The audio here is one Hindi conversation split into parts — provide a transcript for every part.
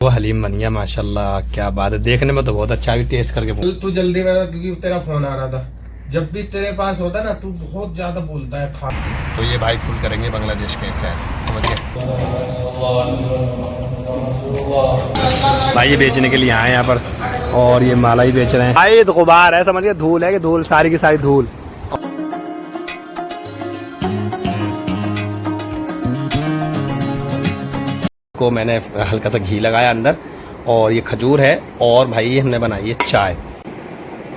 वो हलीम बन गया माशाल्लाह, क्या बात है। देखने में तो बहुत अच्छा है, टेस्ट करके बोल। तू जल्दी में था क्योंकि तेरा फोन आ रहा था। जब भी तेरे पास होता ना तू बहुत ज्यादा बोलता है खा। तो ये भाई फुल करेंगे बांग्लादेश के ऐसा है, समझ गए भाई। ये बेचने के लिए आए यहाँ पर और ये माला ही बेच रहे हैं भाई। ये तो गुबार है, समझ गए, धूल है कि धूल, सारी की सारी धूल। को मैंने हल्का सा घी लगाया अंदर और ये खजूर है और भाई हमने बनाई है चाय।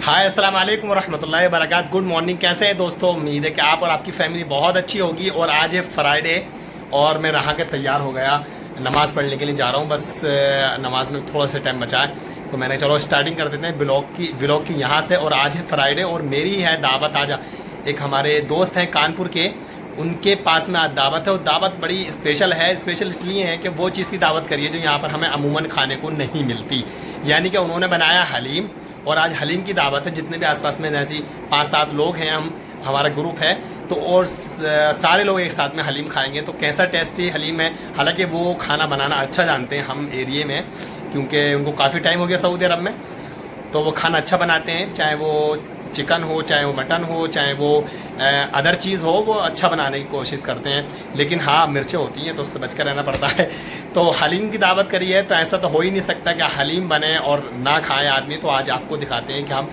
हाय अस्सलाम वालेकुम रहमतुल्लाहि व बरकात। गुड मॉर्निंग, कैसे हैं दोस्तों। उम्मीद है कि आप और आपकी फैमिली बहुत अच्छी होगी। और आज है फ्राइडे और मैं नहा के तैयार हो गया, नमाज़ पढ़ने के लिए जा रहा हूँ। बस नमाज में थोड़ा सा टाइम बचा है तो मैंने चलो स्टार्टिंग कर देते हैं ब्लॉग की यहाँ से। और आज है फ्राइडे और मेरी है दावत। आज एक हमारे दोस्त हैं कानपुर के, उनके पास में आज दावत है। और दावत बड़ी स्पेशल है। स्पेशल इसलिए है कि वो चीज़ की दावत करी है जो यहाँ पर हमें अमूमन खाने को नहीं मिलती। यानी कि उन्होंने बनाया हलीम और आज हलीम की दावत है। जितने भी आसपास में जैसे 5-7 लोग हैं, हमारा ग्रुप है तो, और सारे लोग एक साथ में हलीम खाएंगे। तो कैसा टेस्टी हलीम है। हालांकि वो खाना बनाना अच्छा जानते हैं हम एरिए में, क्योंकि उनको काफ़ी टाइम हो गया सऊदी अरब में, तो वो खाना अच्छा बनाते हैं। चाहे वो चिकन हो, चाहे वो मटन हो, चाहे वो अदर चीज़ हो, वो अच्छा बनाने की कोशिश करते हैं। लेकिन हाँ, मिर्चें होती हैं तो उससे बच कर रहना पड़ता है। तो हलीम की दावत करी है तो ऐसा तो हो ही नहीं सकता कि हलीम बने और ना खाए आदमी। तो आज आपको दिखाते हैं कि हम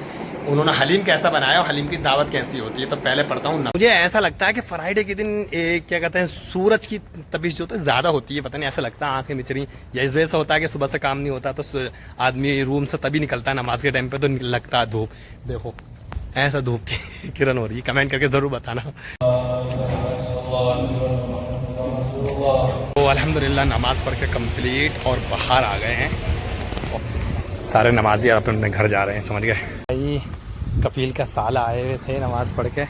उन्होंने हलीम कैसा बनाया और हलीम की दावत कैसी होती है। तो पहले पढ़ता हूँ ना। मुझे ऐसा लगता है कि फ्राइडे के दिन क्या कहते हैं, सूरज की तपिश जो तो ज़्यादा होती है, पता नहीं, ऐसा लगता है आंखें मिच रही। या इस वजह से होता है कि सुबह से काम नहीं होता तो आदमी रूम से तभी निकलता है नमाज के टाइम पे, तो लगता है धूप। देखो ऐसा धूप की किरण हो रही है, कमेंट करके ज़रूर बताना। तो अल्हम्दुलिल्लाह नमाज़ पढ़ के कंप्लीट और बाहर आ गए हैं। सारे नमाजी अपने अपने घर जा रहे हैं, समझ गए भाई। कफील का साला आए हुए थे नमाज़ पढ़ के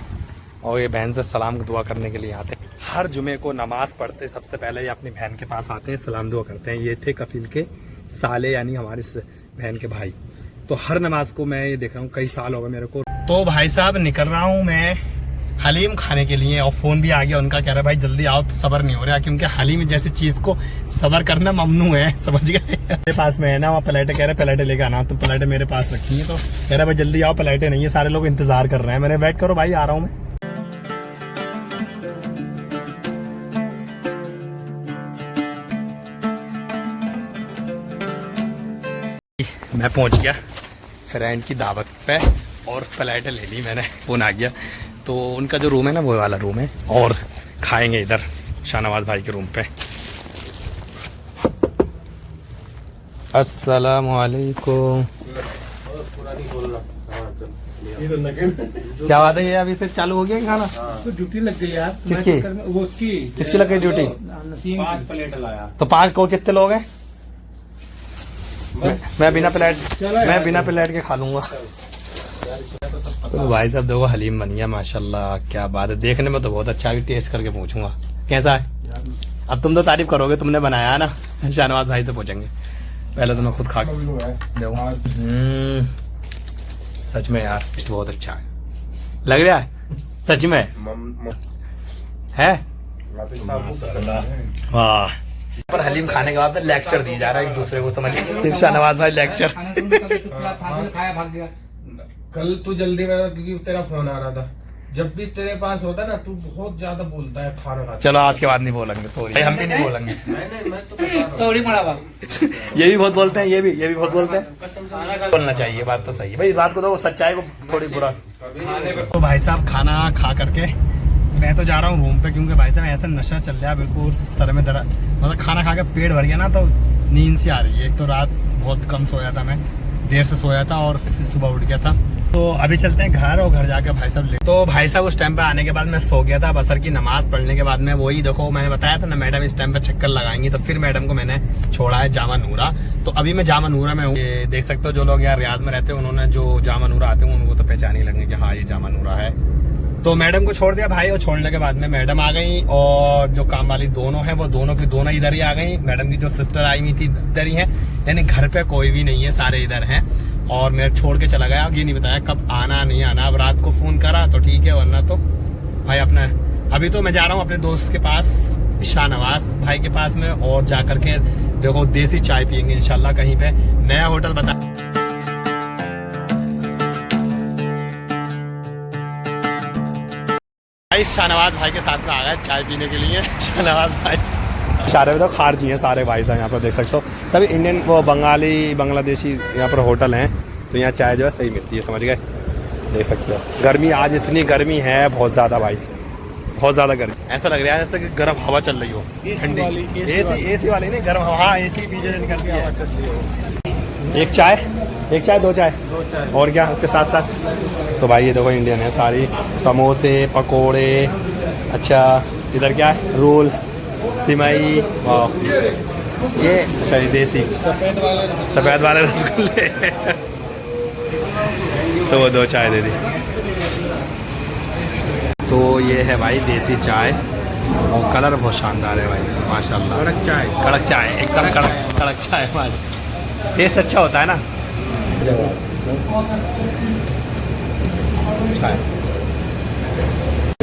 और ये बहन से सलाम दुआ करने के लिए आते हैं। हर जुमे को नमाज़ पढ़ते सबसे पहले ये अपनी बहन के पास आते हैं, सलाम दुआ करते हैं। ये थे कफील के साले, यानी हमारी बहन के भाई। तो हर नमाज को मैं ये देख रहा हूँ, कई साल हो गए मेरे को। तो भाई साहब निकल रहा हूँ मैं हलीम खाने के लिए और फ़ोन भी आ गया उनका, कह रहा है भाई जल्दी आओ। तो सब्र नहीं हो रहा क्योंकि हलीम जैसी चीज़ को सब्र करना ममनू है, समझ गए। मेरे पास में है ना, वहाँ प्लेटें, कह रहे प्लेटें लेके आना। तो प्लेटें मेरे पास रखी है तो कह रहा भाई जल्दी आओ, प्लेटें नहीं है, सारे लोग इंतज़ार कर रहे हैं। मैंने वेट करो भाई, आ रहा हूँ मैं पहुँच गया फ्रेंड की दावत पे और प्लेटें ले ली मैंने। फ़ोन आ गया तो उनका जो रूम है ना वो वाला रूम है और खाएंगे इधर शाहनवाज भाई के रूम पे। अस्सलामु अलैकुम। क्या बात है, ये अभी से चालू हो गया खाना? तो ड्यूटी लग गई यार। किसकी लग गई ड्यूटी? 5 प्लेट लाया। तो 5 को कितने लोग हैं? मैं बिना प्लेट के खा लूंगा। तो भाई साहब देखो हलीम बन गया माशाल्लाह, क्या बात है। देखने में तो बहुत अच्छा है, टेस्ट करके पूछूंगा कैसा है। अब तुम तो तारीफ करोगे, तुमने बनाया ना। शाहनवाज भाई से पूछेंगे, पहले तो मैं खुद खा के देखो। सच में यार टेस्ट बहुत अच्छा है, लग रहा है सच में है। वाह। पर हलीम खाने के बाद लेक्चर दिया जा रहा है एक दूसरे को, समझ गए। शाहनवाज भाई लेक्चर। कल तू जल्दी में था क्योंकि तेरा फोन आ रहा था। जब भी तेरे पास होता ना तू बहुत ज्यादा बोलता है खाना खाते। चलो आज के बाद नहीं बोलेंगे, सॉरी। हम भी नहीं बोलेंगे, मैं तो सॉरी मड़ावा। ये भी बहुत बोलते हैं, ये भी बहुत बोलते हैं। बोलना चाहिए, बात तो सही है भाई। बात को तो सच्चाई को थोड़ी बुरा। तो भाई साहब खाना खा करके मैं तो जा रहा हूँ रूम पे, क्योंकि भाई साहब ऐसा नशा चल रहा है, बिल्कुल सर में दर्द। मतलब खाना खा के पेट भर गया ना तो नींद सी आ रही है। एक तो रात बहुत कम सोया था, मैं देर से सोया था और फिर सुबह उठ गया था। तो अभी चलते हैं घर और घर जाके भाई साहब तो भाई साहब उस टाइम पे आने के बाद मैं सो गया था। बसर की नमाज पढ़ने के बाद में वही देखो मैंने बताया था ना, मैडम इस टाइम पे चक्कर लगाएंगी। तो फिर मैडम को मैंने छोड़ा है जामा नूरा। तो अभी मैं जामा नूरा में हूँ। ये देख सकते हो जो लोग यार रियाज में रहते हैं, उन्होंने जो जामा नूरा आते हैं उनको तो पहचान ही लगेंगे कि हाँ ये जामा नूरा है। तो मैडम को छोड़ दिया भाई, और छोड़ने के बाद में मैडम आ गई और जो काम वाली दोनों है वो दोनों की दोनों इधर ही आ गई। मैडम की जो सिस्टर आई हुई थी इधर ही है, यानी घर पे कोई भी नहीं है, सारे इधर हैं। और मैं छोड़ के चला गया, ये नहीं बताया कब आना नहीं आना। अब रात को फ़ोन करा तो ठीक है, वरना तो भाई अपना। अभी तो मैं जा रहा हूँ अपने दोस्त के पास, शाहनवाज भाई के पास में, और जा करके देखो देसी चाय पियेंगे इंशाल्लाह कहीं पे। नया होटल बता भाई, शाहनवाज भाई के साथ में आ गए चाय पीने के लिए। शाहनवाज भाई सारे तो खारजी हैं सारे भाई साहब, यहाँ पर देख सकते हो सभी इंडियन वो बंगाली बांग्लादेशी यहाँ पर होटल हैं। तो यहाँ चाय जो है सही मिलती है, समझ गए। देख सकते हो गर्मी, आज इतनी गर्मी है बहुत ज़्यादा भाई, बहुत ज़्यादा गर्मी। ऐसा लग रहा है जैसे कि गर्म हवा चल रही हो, ठंडी एसी वाली नहीं, गर्म हवा। हाँ एसी पीछे निकल के हवा चल रही हो। एक चाय दो चाय और क्या उसके साथ साथ। तो भाई ये देखो इंडियन है सारी, समोसे पकोड़े। अच्छा इधर क्या है, रोल सिमई, वाह ये अच्छा ये देसी सफ़ेद वाले रसगुल्ले। तो वो दो चाय दे दी। तो ये है भाई देसी चाय और कलर बहुत शानदार है भाई माशाल्लाह। कड़क चाय एकदम कड़क चाय भाई, टेस्ट अच्छा होता है ना। चाय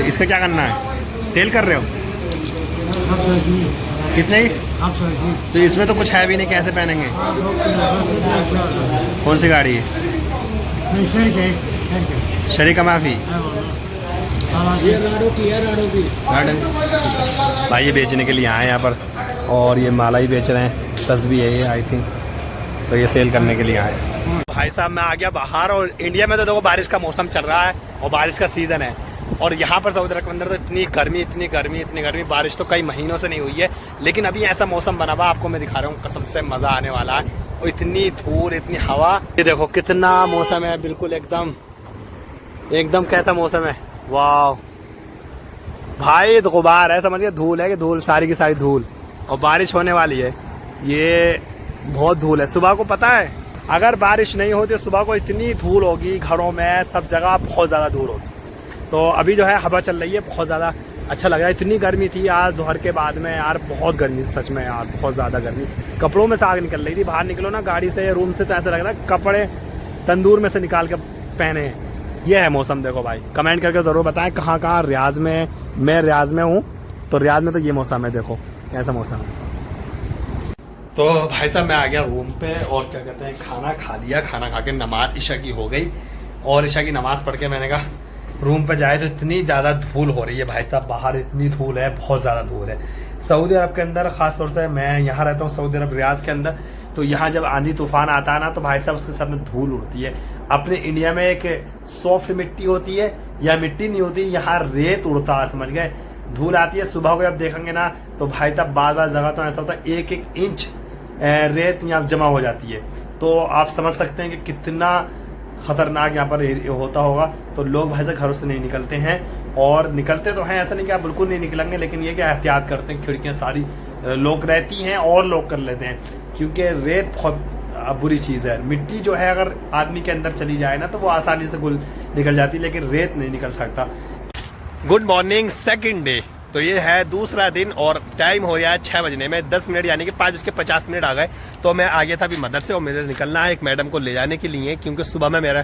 इसका क्या करना है, सेल कर रहे हो कितने ही? तो इसमें तो कुछ है भी नहीं, कैसे पहनेंगे? कौन सी गाड़ी है? शरीका माफी भाई, ये बेचने के लिए आए हैं यहाँ पर। और ये माला ही बेच रहे हैं, तस्बीह है ये आई थिंक। तो ये सेल करने के लिए आए हैं। भाई साहब मैं आ गया बाहर, और इंडिया में तो देखो बारिश का मौसम चल रहा है और बारिश का सीज़न है। और यहाँ पर सऊदी अरब के अंदर तो इतनी गर्मी, बारिश तो कई महीनों से नहीं हुई है। लेकिन अभी ऐसा मौसम बना हुआ, आपको मैं दिखा रहा हूँ, कसम से मज़ा आने वाला है। और इतनी धूल इतनी हवा, ये देखो कितना मौसम है, बिल्कुल एकदम कैसा मौसम है, वाह भाई। तो गुबार है, समझिए धूल है कि धूल, सारी की सारी धूल। और बारिश होने वाली है, ये बहुत धूल है। सुबह को पता है अगर बारिश नहीं होती तो सुबह को इतनी धूल होगी, घरों में सब जगह बहुत ज़्यादा धूल होगी। तो अभी जो है हवा चल रही है, बहुत ज़्यादा अच्छा लग रहा है। इतनी गर्मी थी आज जोहर के बाद में यार, बहुत गर्मी सच में यार, बहुत ज़्यादा गर्मी। कपड़ों में से आग निकल रही थी, बाहर निकलो ना गाड़ी से रूम से तो ऐसा लग रहा है कपड़े तंदूर में से निकाल के पहने हैं। ये है मौसम। देखो भाई कमेंट करके ज़रूर बताएं कहाँ रियाज में, मैं रियाज में हूँ तो रियाज में तो ये मौसम है, देखो कैसा मौसम है। तो भाई साहब मैं आ गया रूम पे, और क्या कहते हैं खाना खा लिया। खाना खा के नमाज इशा की हो गई, और इशा की नमाज़ पढ़ के मैंने कहा रूम पे जाए तो इतनी ज़्यादा धूल हो रही है भाई साहब, बाहर इतनी धूल है, बहुत ज़्यादा धूल है। सऊदी अरब के अंदर ख़ास तौर से मैं यहाँ रहता हूँ सऊदी अरब रियाज के अंदर, तो यहाँ जब आंधी तूफान आता है ना तो भाई साहब उसके साथ में धूल उड़ती है। अपने इंडिया में एक सॉफ्ट मिट्टी होती है या मिट्टी नहीं होती, यहाँ रेत उड़ता है, समझ गए। धूल आती है सुबह को जब देखेंगे ना तो भाई साहब बार जगह तो ऐसा होता है 1-1 इंच रेत यहाँ जमा हो जाती है। तो आप समझ सकते हैं कि कितना खतरनाक यहाँ पर होता होगा। तो लोग भाई साहब घरों से नहीं निकलते हैं, और निकलते तो हैं, ऐसा नहीं कि आप बिल्कुल नहीं निकलेंगे, लेकिन ये क्या एहतियात करते हैं, खिड़कियाँ सारी लोग रहती हैं और लोग कर लेते हैं, क्योंकि रेत बहुत बुरी चीज़ है। मिट्टी जो है अगर आदमी के अंदर चली जाए ना तो वो आसानी से निकल जाती है, लेकिन रेत नहीं निकल सकता। Good morning, second day. तो ये है दूसरा दिन, और टाइम हो रहा है 6 बजने में 10 मिनट, यानी कि 5:50 आ गए। तो मैं आ गया था अभी मदरसे, और मेरे निकलना है एक मैडम को ले जाने के लिए, क्योंकि सुबह में मेरा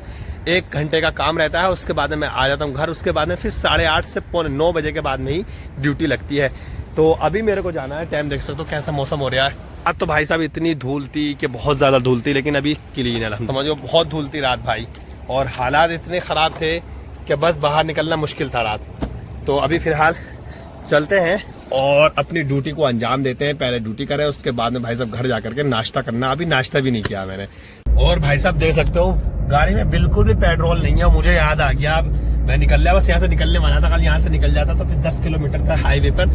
1 घंटे का काम रहता है, उसके बाद में मैं आ जाता हूँ घर। उसके बाद में फिर 8:30 से 9 बजे के बाद में ही ड्यूटी लगती है। तो अभी मेरे को जाना है, टाइम देख सकते हो कैसा मौसम हो रहा है। अब तो भाई साहब इतनी धूल थी कि बहुत ज़्यादा धूल थी, लेकिन अभी क्लीन है, समझो बहुत धूल थी रात भाई, और हालात इतने ख़राब थे कि बस बाहर निकलना मुश्किल था रात। तो अभी फ़िलहाल चलते हैं और अपनी ड्यूटी को अंजाम देते हैं। पहले ड्यूटी करें, उसके बाद में भाई साहब घर जाकर के नाश्ता करना। अभी नाश्ता भी नहीं किया मैंने। और भाई साहब देख सकते हो गाड़ी में बिल्कुल भी पेट्रोल नहीं है। मुझे याद आ गया, अब मैं निकल लिया, बस यहाँ से निकलने वाला था। कल यहाँ से निकल जाता तो फिर 10 किलोमीटर तक हाईवे पर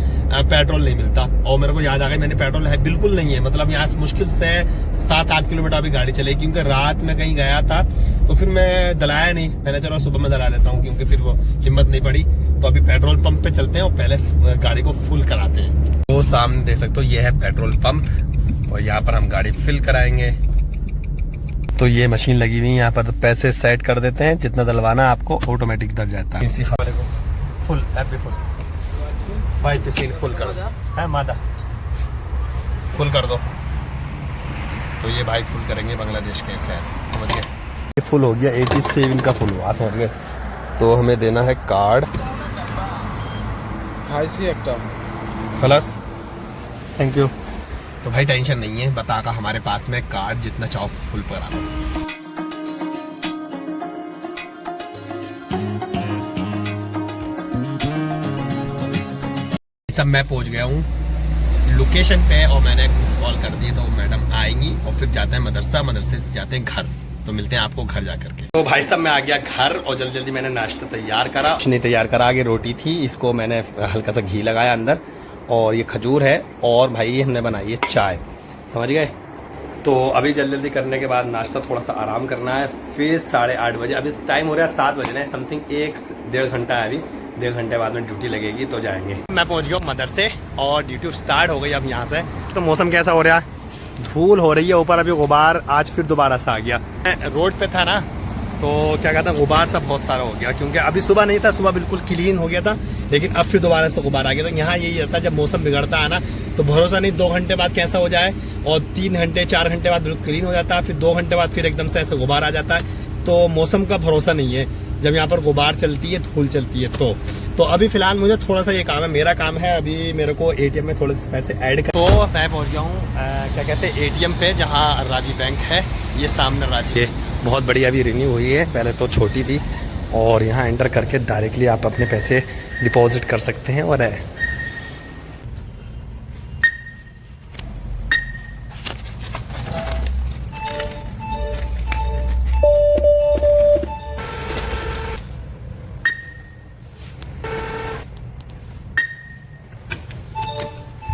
पेट्रोल नहीं मिलता, और मेरे को याद आ गया मैंने पेट्रोल है बिल्कुल नहीं है। मतलब यहाँ से मुश्किल से 7-8 किलोमीटर अभी गाड़ी चलेगी, क्योंकि रात में कहीं गया था तो फिर मैं दलाया नहीं, मैंने चलो सुबह में दला लेता हूँ, क्योंकि फिर वो हिम्मत नहीं पड़ी। तो अभी पेट्रोल पंप पे चलते हैं और पहले गाड़ी को फुल कराते हैं। तो सामने देख सकते हो ये है पेट्रोल पंप, और यहाँ पर हम गाड़ी फिल कराएंगे। तो ये मशीन लगी हुई है यहाँ पर, तो पैसे सेट कर देते हैं, जितना डलवाना आपको ऑटोमेटिक डल जाता है। इसी खबर को फुल फुल भाई तहसील फुल कर दो है मादा, फुल कर दो। तो ये भाई फुल करेंगे बांग्लादेश के ऐसे, समझ गए। ये फुल हो गया, 87 का फुल हुआ, समझ गए। तो हमें देना है कार्ड खलास, थैंक यू। तो भाई टेंशन नहीं है, बता का हमारे पास में कार्ड जितना चाहो फुल पर आ लो। सब मैं पहुंच गया हूँ लोकेशन पे और मैंने मिस कॉल कर दी, तो मैडम आएंगी और फिर जाते हैं मदरसा, मदरसे से जाते हैं घर। तो मिलते हैं आपको घर जाकर के। तो भाई साहब मैं आ गया घर और जल्दी जल्दी मैंने नाश्ता तैयार करा। कुछ नहीं तैयार करा, आगे रोटी थी, इसको मैंने हल्का सा घी लगाया अंदर, और ये खजूर है, और भाई हमने बनाई है चाय, समझ गए। तो अभी जल्दी जल्दी करने के बाद नाश्ता, थोड़ा सा आराम करना है, फिर 8:30 बजे, अभी टाइम हो रहा है 7 बजे समथिंग, 1-1.5 घंटा है अभी, 1.5 घंटे बाद में ड्यूटी लगेगी तो जाएंगे। मैं पहुंच गया हूँ मदरसे और ड्यूटी स्टार्ट हो गई अब यहाँ से। तो मौसम कैसा हो रहा है, धूल हो रही है ऊपर, अभी गुबार आज फिर दोबारा से आ गया। रोड पे था ना, तो क्या कहता है गुबार सब बहुत सारा हो गया, क्योंकि अभी सुबह नहीं था, सुबह बिल्कुल क्लीन हो गया था, लेकिन अब फिर दोबारा से गुबार आ गया। तो यहाँ यही रहता है, जब मौसम बिगड़ता है ना, तो भरोसा नहीं 2 घंटे बाद कैसा हो जाए, और 3 घंटे 4 घंटे बाद बिल्कुल क्लीन हो जाता है, फिर 2 घंटे बाद फिर एकदम से ऐसे गुबार आ जाता है। तो मौसम का भरोसा नहीं है जब यहाँ पर गुबार चलती है, धूल चलती है। तो अभी फिलहाल मुझे थोड़ा सा ये काम है, मेरा काम है अभी मेरे को एटीएम में थोड़े से पैसे ऐड कर। तो मैं पहुँच गया हूँ क्या कहते हैं एटीएम पे, जहाँ राजीव बैंक है, ये सामने राजीव, बहुत बड़ी अभी रिन्यू हुई है, पहले तो छोटी थी, और यहाँ एंटर करके डायरेक्टली आप अपने पैसे डिपॉजिट कर सकते हैं। और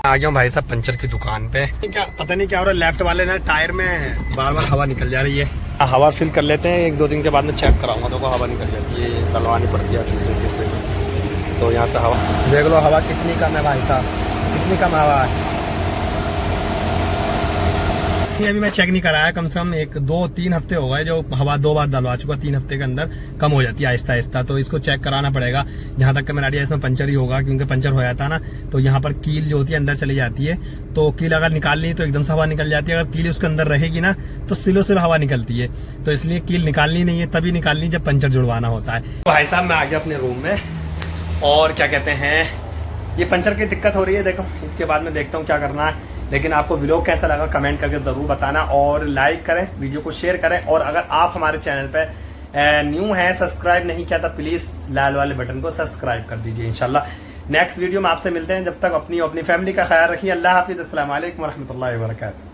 आ गया हूँ भाई साहब पंचर की दुकान पे। क्या पता नहीं क्या हो रहा है, लेफ्ट वाले ना टायर में बार बार हवा निकल जा रही है। हवा फिल कर लेते हैं, 1-2 दिन के बाद में चेक कराऊंगा, तो हवा निकल जाती है, डलवानी पड़ती है दूसरे तीसरे दिन। तो यहाँ से हवा देख लो, हवा कितनी कम है भाई साहब, कितनी कम हवा है। ये अभी मैं चेक नहीं कराया, कम से कम 1-2-3 हफ्ते हो गए जो हवा 2 बार डलवा चुका, 3 हफ्ते के अंदर कम हो जाती है आहिस्ता आहिस्ता। तो इसको चेक कराना पड़ेगा, जहाँ तक कि मेरा आइडिया इसमें पंचर ही होगा, क्योंकि पंचर हो जाता है ना, तो यहाँ पर कील जो होती है अंदर चली जाती है, तो कील अगर निकाल ली तो एकदम से हवा निकल जाती है, अगर कील उसके अंदर रहेगी ना तो सिलो सिर्फ हवा निकलती है। तो इसलिए कील निकालनी नहीं है, तभी निकालनी जब पंचर जुड़वाना होता है। तो भाई साहब मैं आ गया अपने रूम में, और क्या कहते हैं ये पंचर की दिक्कत हो रही है, देखो इसके बाद में देखता हूँ क्या करना है। लेकिन आपको व्लॉग कैसा लगा कमेंट करके जरूर बताना, और लाइक करें, वीडियो को शेयर करें, और अगर आप हमारे चैनल पे न्यू हैं, सब्सक्राइब नहीं किया, तो प्लीज लाल वाले बटन को सब्सक्राइब कर दीजिए। इंशाल्लाह नेक्स्ट वीडियो में आपसे मिलते हैं, जब तक अपनी फैमिली का ख्याल रखिए। अल्लाह हाफिज़, अस्सलाम वालेकुम रहमतुल्लाहि व बरकातहू।